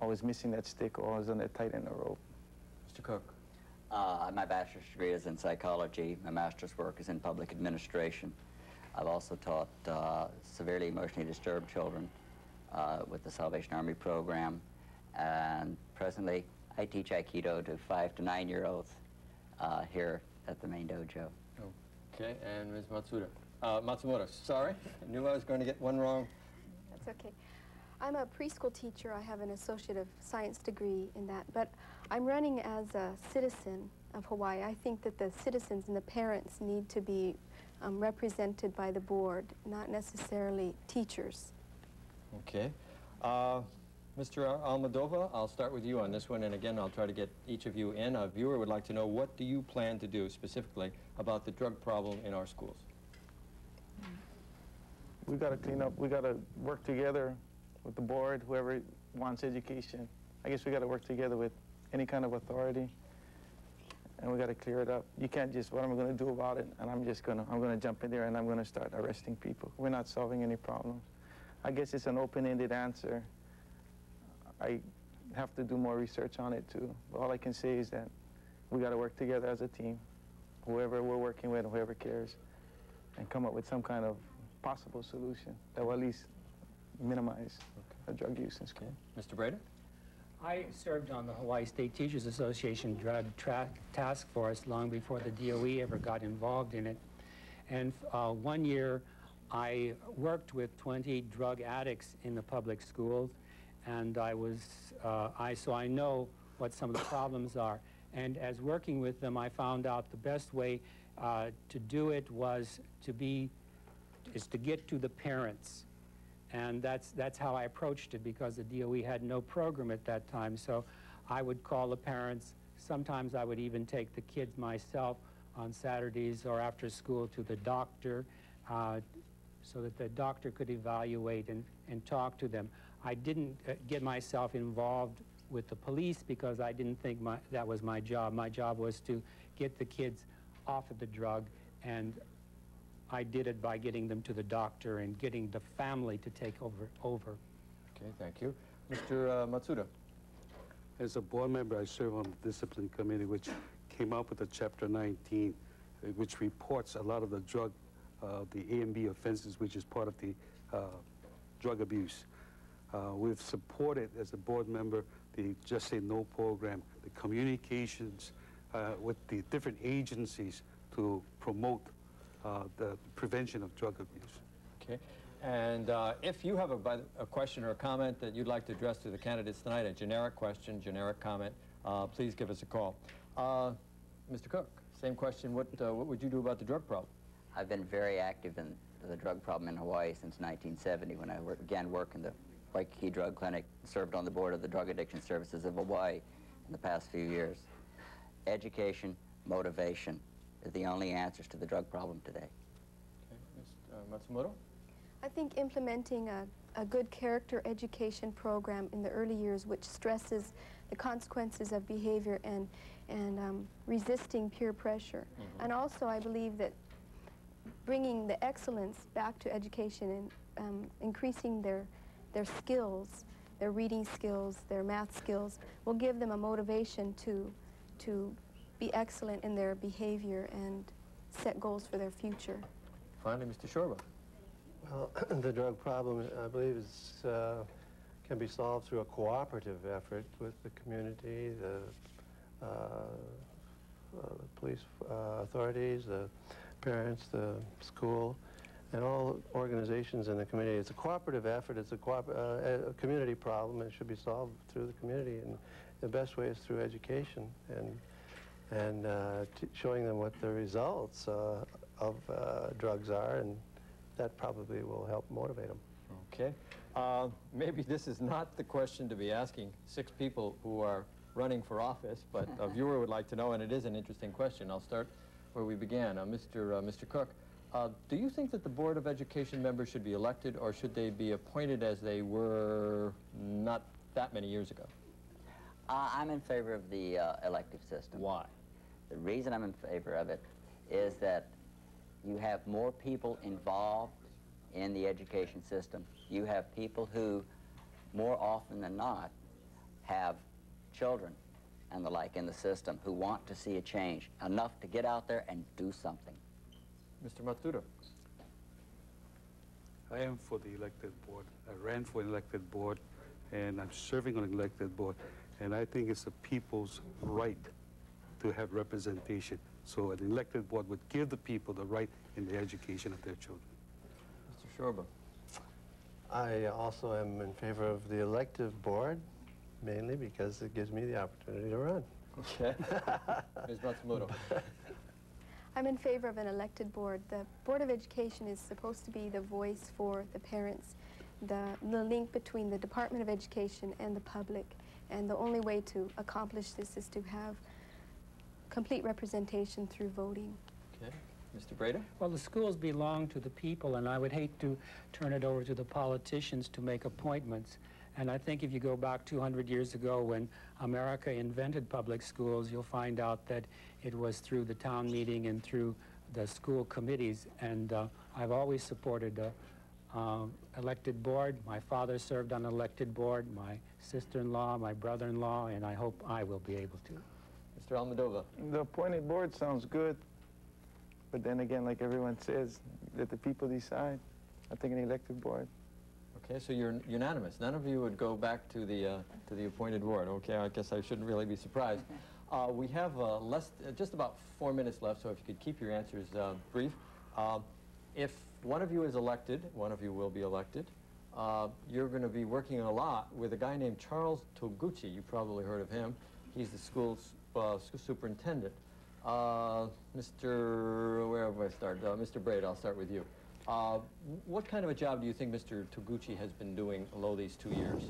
always missing that stick or always on that tight end of the rope. Mr. Cook. My bachelor's degree is in psychology. My master's work is in public administration. I've also taught severely emotionally disturbed children with the Salvation Army program. And presently, I teach Aikido to 5 to 9-year-olds here at the main dojo. Okay, and Ms. Matsumoto, sorry. I knew I was going to get one wrong. That's okay. I'm a preschool teacher. I have an Associate of Science degree in that, but I'm running as a citizen of Hawaii. I think that the citizens and the parents need to be represented by the board, not necessarily teachers. Okay. Mr. Almodovar, I'll start with you on this one, and again, I'll try to get each of you in. A viewer would like to know, what do you plan to do specifically about the drug problem in our schools? We got to clean up. We got to work together with the board, whoever wants education. I guess we got to work together with any kind of authority, and we got to clear it up. You can't just, what am I going to do about it? And I'm going to jump in there and I'm going to start arresting people. We're not solving any problems. I guess it's an open-ended answer. I have to do more research on it too. But all I can say is that we got to work together as a team, whoever we're working with, whoever cares, and come up with some kind of possible solution that will at least minimize the drug use in school. Mr. Breda? I served on the Hawaii State Teachers Association Drug Task Force long before the DOE ever got involved in it. And one year, I worked with 20 drug addicts in the public schools, and so I know what some of the problems are. And as working with them, I found out the best way to do it was to get to the parents. And that's how I approached it, because the DOE had no program at that time. So I would call the parents. Sometimes I would even take the kids myself on Saturdays or after school to the doctor so that the doctor could evaluate and talk to them. I didn't get myself involved with the police because I didn't think that was my job. My job was to get the kids off of the drug, and I did it by getting them to the doctor and getting the family to take over. Okay, thank you. Mr. Matsuda. As a board member, I serve on the discipline committee, which came up with a Chapter 19, which reports a lot of the the A and B offenses, which is part of the drug abuse. We've supported, as a board member, the Just Say No program, the communications with the different agencies to promote the prevention of drug abuse. Okay. And if you have a question or a comment that you'd like to address to the candidates tonight, a generic question, generic comment, please give us a call. Mr. Cook, same question. What would you do about the drug problem? I've been very active in the drug problem in Hawaii since 1970 when I began work in the Waikiki Drug Clinic, served on the board of the Drug Addiction Services of Hawaii in the past few years. Education, motivation are the only answers to the drug problem today. Okay. Ms. Matsumoto? I think implementing a good character education program in the early years, which stresses the consequences of behavior and resisting peer pressure. And also I believe that bringing the excellence back to education and increasing their skills, their reading skills, their math skills, will give them a motivation to be excellent in their behavior and set goals for their future. Finally, Mr. Shorba. Well, the drug problem, I believe, can be solved through a cooperative effort with the community, the police authorities, the parents, the school, and all organizations in the community. It's a cooperative effort. It's a community problem. It should be solved through the community, and the best way is through education and showing them what the results of drugs are, and that probably will help motivate them. Okay. Maybe this is not the question to be asking 6 people who are running for office, but a viewer would like to know, and it is an interesting question. I'll start where we began. Mr. Cook, do you think that the Board of Education members should be elected, or should they be appointed as they were not that many years ago? I'm in favor of the elective system. Why? The reason I'm in favor of it is that you have more people involved in the education system. You have people who, more often than not, have children and the like in the system who want to see a change, enough to get out there and do something. Mr. Matsuda. I am for the elected board. I ran for an elected board, and I'm serving on an elected board. And I think it's the people's right to have representation. So an elected board would give the people the right in the education of their children. Mr. Shorba. I also am in favor of the elective board, mainly because it gives me the opportunity to run. Okay. Ms. Matsumoto. I'm in favor of an elected board. The Board of Education is supposed to be the voice for the parents, the link between the Department of Education and the public. And the only way to accomplish this is to have complete representation through voting. Okay. Mr. Breda? Well, the schools belong to the people, and I would hate to turn it over to the politicians to make appointments. And I think if you go back 200 years ago when America invented public schools, you'll find out that it was through the town meeting and through the school committees. And I've always supported the elected board. My father served on an elected board, my sister-in-law, my brother-in-law, and I hope I will be able to. Mr. Almodovar. The appointed board sounds good, but then again, like everyone says, let the people decide. I think an elected board. Okay, so you're unanimous. None of you would go back to the appointed board. Okay, I guess I shouldn't really be surprised. We have just about 4 minutes left, so if you could keep your answers brief. If one of you is elected, one of you will be elected, you're going to be working a lot with a guy named Charles Toguchi. You've probably heard of him. He's the school's superintendent. Where do I start? Mr. Braid, I'll start with you. What kind of a job do you think Mr. Toguchi has been doing below these 2 years?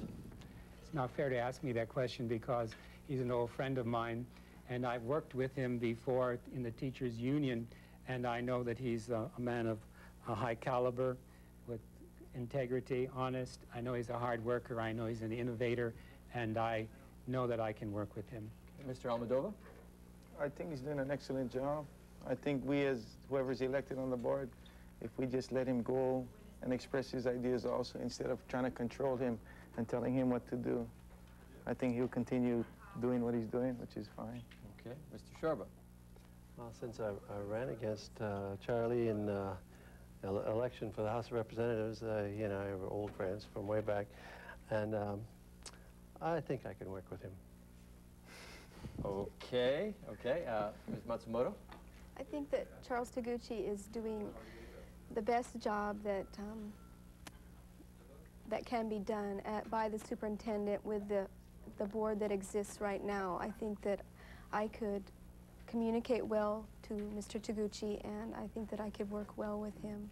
It's not fair to ask me that question because he's an old friend of mine, and I've worked with him before in the teachers' union, and I know that he's a man of a high caliber with integrity, honest. I know he's a hard worker. I know he's an innovator, and I know that I can work with him. Mr. Almodovar? I think he's doing an excellent job. I think we, as whoever's elected on the board, if we just let him go and express his ideas also, instead of trying to control him and telling him what to do, I think he'll continue doing what he's doing, which is fine. Okay. Mr. Shorba? Well, since I ran against Charlie in election for the House of Representatives, he and I were old friends from way back, and I think I can work with him. Okay. Okay. Ms. Matsumoto? I think that Charles Toguchi is doing the best job that that can be done by the superintendent with the board that exists right now. I think that I could communicate well to Mr. Toguchi, and I think that I could work well with him.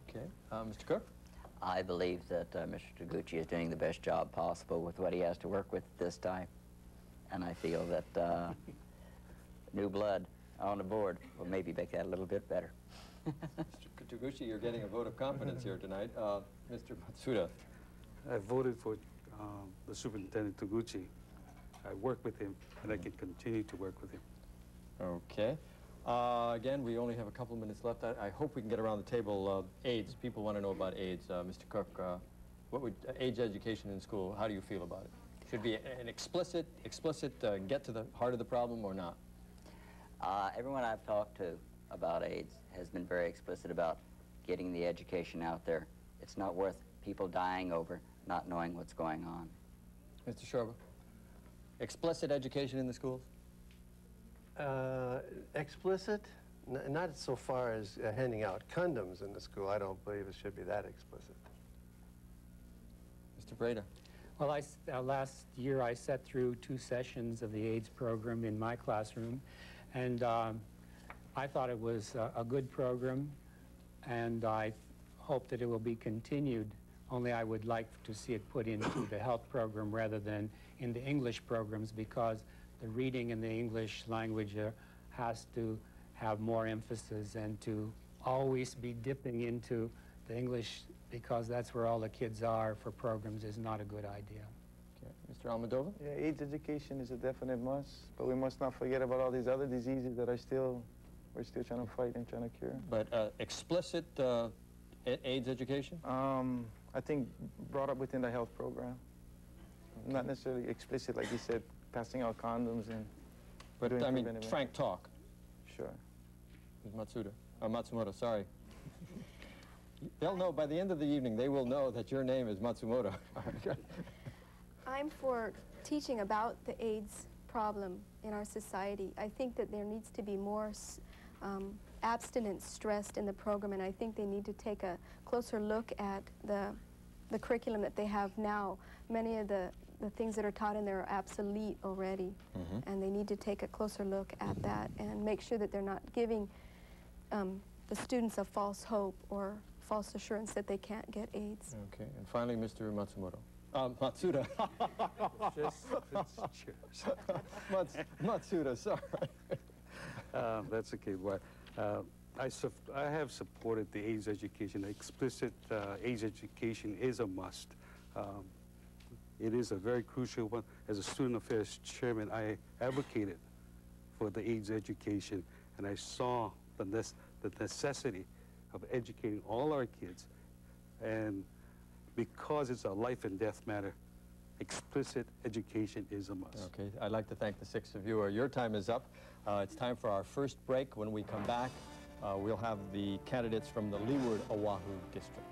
Okay. Mr. Cook? I believe that Mr. Toguchi is doing the best job possible with what he has to work with this time. And I feel that new blood on the board will maybe make that a little bit better. Mr. Toguchi, you're getting a vote of confidence here tonight. Mr. Matsuda? I voted for the Superintendent Toguchi. I work with him, and I can continue to work with him. Okay. Again, we only have a couple of minutes left. I hope we can get around the table. AIDS. People want to know about AIDS. Mr. Cook, what would AIDS education in school, how do you feel about it? Should be an explicit get to the heart of the problem or not? Everyone I've talked to about AIDS has been very explicit about getting the education out there. It's not worth people dying over not knowing what's going on. Mr. Shorba? Explicit education in the schools? Explicit? Not so far as handing out condoms in the school. I don't believe it should be that explicit. Mr. Breda? Well, last year I sat through 2 sessions of the AIDS program in my classroom, and I thought it was a good program, and I hope that it will be continued, only I would like to see it put into the health program rather than in the English programs, because the reading in the English language has to have more emphasis, and to always be dipping into the English because that's where all the kids are for programs is not a good idea. Okay. Mr. Almodovar? Yeah, AIDS education is a definite must, but we must not forget about all these other diseases that we're still trying to fight and trying to cure. But explicit AIDS education? I think brought up within the health program. Not necessarily explicit, like you said, passing out condoms and But, doing I mean, preventative. frank talk. Sure. Ms. Matsumoto, sorry. They'll know, by the end of the evening, they will know that your name is Matsumoto. I'm for teaching about the AIDS problem in our society. I think that there needs to be more abstinence stressed in the program, and I think they need to take a closer look at the curriculum that they have now. Many of the things that are taught in there are obsolete already, and they need to take a closer look at that and make sure that they're not giving the students a false hope or false assurance that they can't get AIDS. Okay, and finally, Mr. Matsumoto. Matsuda. Matsuda, sorry. That's okay. Well, I have supported the AIDS education. Explicit AIDS education is a must. It is a very crucial one. As a student affairs chairman, I advocated for the AIDS education, and I saw the necessity of educating all our kids. And because it's a life and death matter, explicit education is a must. Okay, I'd like to thank the six of you. Your time is up. It's time for our first break. When we come back, we'll have the candidates from the Leeward Oahu district.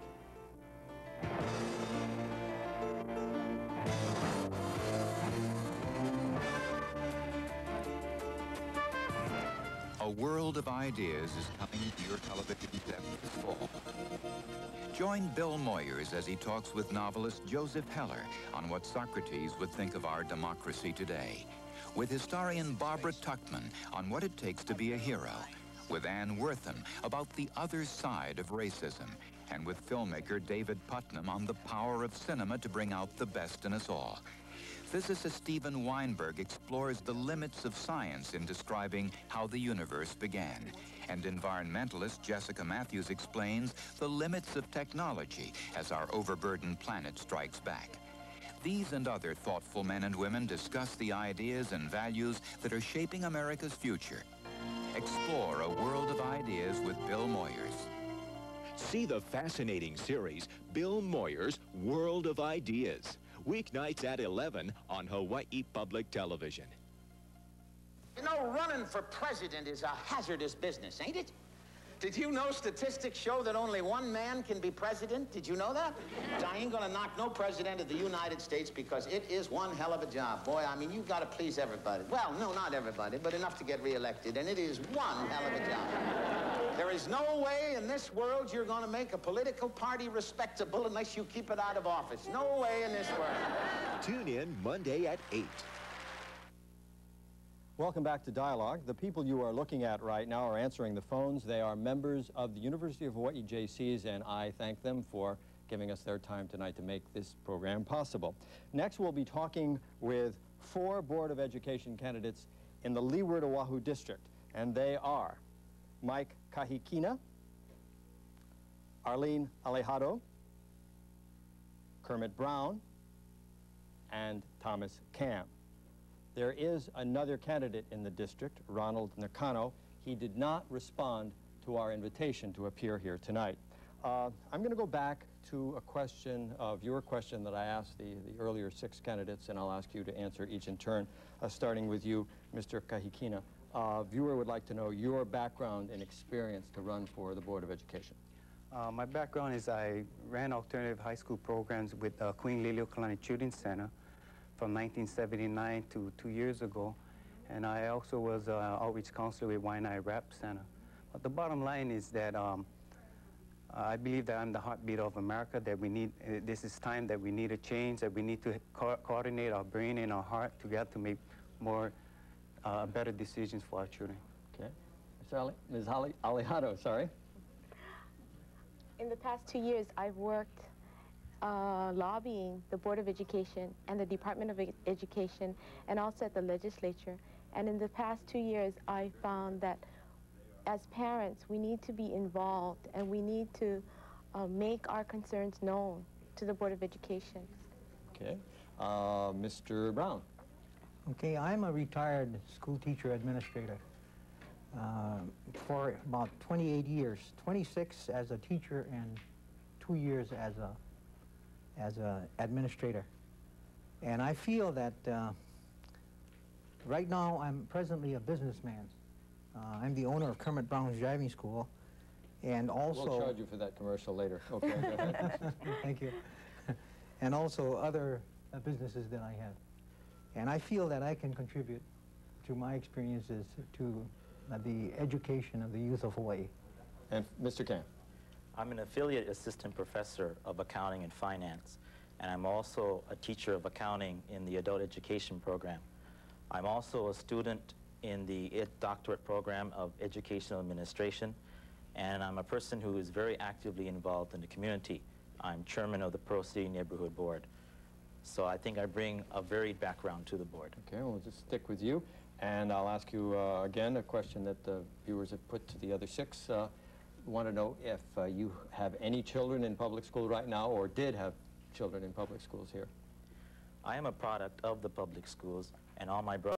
A world of ideas is coming to your television set this fall. Join Bill Moyers as he talks with novelist Joseph Heller on what Socrates would think of our democracy today. With historian Barbara Tuchman on what it takes to be a hero. With Ann Wortham about the other side of racism. And with filmmaker David Putnam on the power of cinema to bring out the best in us all. Physicist Steven Weinberg explores the limits of science in describing how the universe began. And environmentalist Jessica Matthews explains the limits of technology as our overburdened planet strikes back. These and other thoughtful men and women discuss the ideas and values that are shaping America's future. Explore a world of ideas with Bill Moyers. See the fascinating series, Bill Moyers' World of Ideas. Weeknights at 11 on Hawaii Public Television. You know, running for president is a hazardous business, ain't it? Did you know statistics show that only one man can be president? Did you know that? I ain't gonna knock no president of the United States because it is one hell of a job. Boy, I mean, you've got to please everybody. Well, no, not everybody, but enough to get reelected, and it is one hell of a job. There is no way in this world you're gonna make a political party respectable unless you keep it out of office. No way in this world. Tune in Monday at 8. Welcome back to Dialogue. The people you are looking at right now are answering the phones. They are members of the University of Hawaii JCs, and I thank them for giving us their time tonight to make this program possible. Next, we'll be talking with 4 Board of Education candidates in the Leeward Oahu District, and they are Mike Kahikina, Arlene Alejado, Kermit Brown, and Thomas Cam. There is another candidate in the district, Ronald Nakano. He did not respond to our invitation to appear here tonight. I'm going to go back to a question, a viewer question that I asked the earlier 6 candidates, and I'll ask you to answer each in turn, starting with you, Mr. Kahikina. Viewer would like to know your background and experience to run for the Board of Education. My background is I ran alternative high school programs with Queen Liliuokalani Children's Center from 1979 to 2 years ago. And I also was outreach counselor with Waianae Rap Center. But the bottom line is that I believe that I'm the heartbeat of America, that we need, this is time that we need a change, that we need to coordinate our brain and our heart together to make more better decisions for our children. Okay. Ms. Alejado, sorry. In the past 2 years, I've worked lobbying the Board of Education and the Department of Education and also at the legislature. And in the past 2 years, I found that as parents, we need to be involved and we need to make our concerns known to the Board of Education. Okay. Mr. Brown. Okay, I'm a retired school teacher administrator for about 28 years, 26 as a teacher and 2 years as a administrator. And I feel that right now I'm presently a businessman. I'm the owner of Kermit Brown's Driving School, and also... We'll charge you for that commercial later. Okay, go ahead. Thank you. And also other businesses that I have. And I feel that I can contribute to my experiences to the education of the youth of Hawaii. And Mr. Kang? I'm an affiliate assistant professor of accounting and finance, and I'm also a teacher of accounting in the adult education program. I'm also a student in the doctorate program of educational administration, and I'm a person who is very actively involved in the community. I'm chairman of the Pearl City Neighborhood Board. So I think I bring a varied background to the board. Okay, we'll just stick with you. And I'll ask you again a question that the viewers have put to the other six. Want to know if you have any children in public school right now, or did have children in public schools here? I am a product of the public schools, and all my brothers